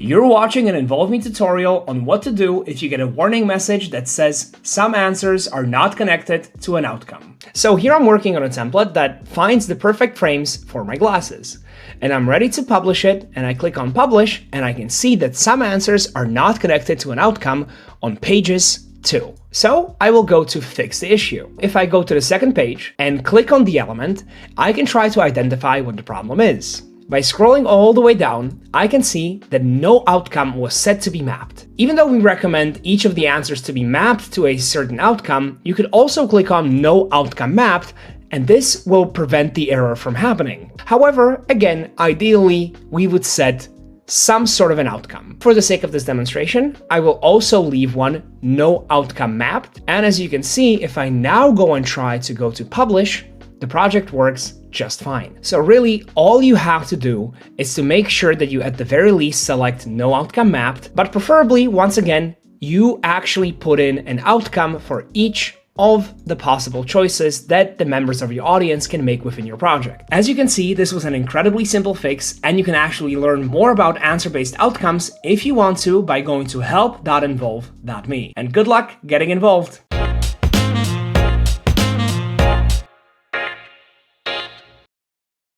You're watching an Involve Me tutorial on what to do if you get a warning message that says some answers are not connected to an outcome. So here I'm working on a template that finds the perfect frames for my glasses. And I'm ready to publish it, and I click on publish, and I can see that some answers are not connected to an outcome on pages 2. So I will go to fix the issue. If I go to the second page and click on the element, I can try to identify what the problem is. By scrolling all the way down, I can see that no outcome was set to be mapped. Even though we recommend each of the answers to be mapped to a certain outcome, you could also click on no outcome mapped, and this will prevent the error from happening. However, again, ideally, we would set some sort of an outcome. For the sake of this demonstration, I will also leave one no outcome mapped. And as you can see, if I now go and try to go to publish, the project works just fine. So really, all you have to do is to make sure that you at the very least select no outcome mapped, but preferably, once again, you actually put in an outcome for each of the possible choices that the members of your audience can make within your project. As you can see, this was an incredibly simple fix, and you can actually learn more about answer-based outcomes if you want to by going to help.involve.me. And good luck getting involved!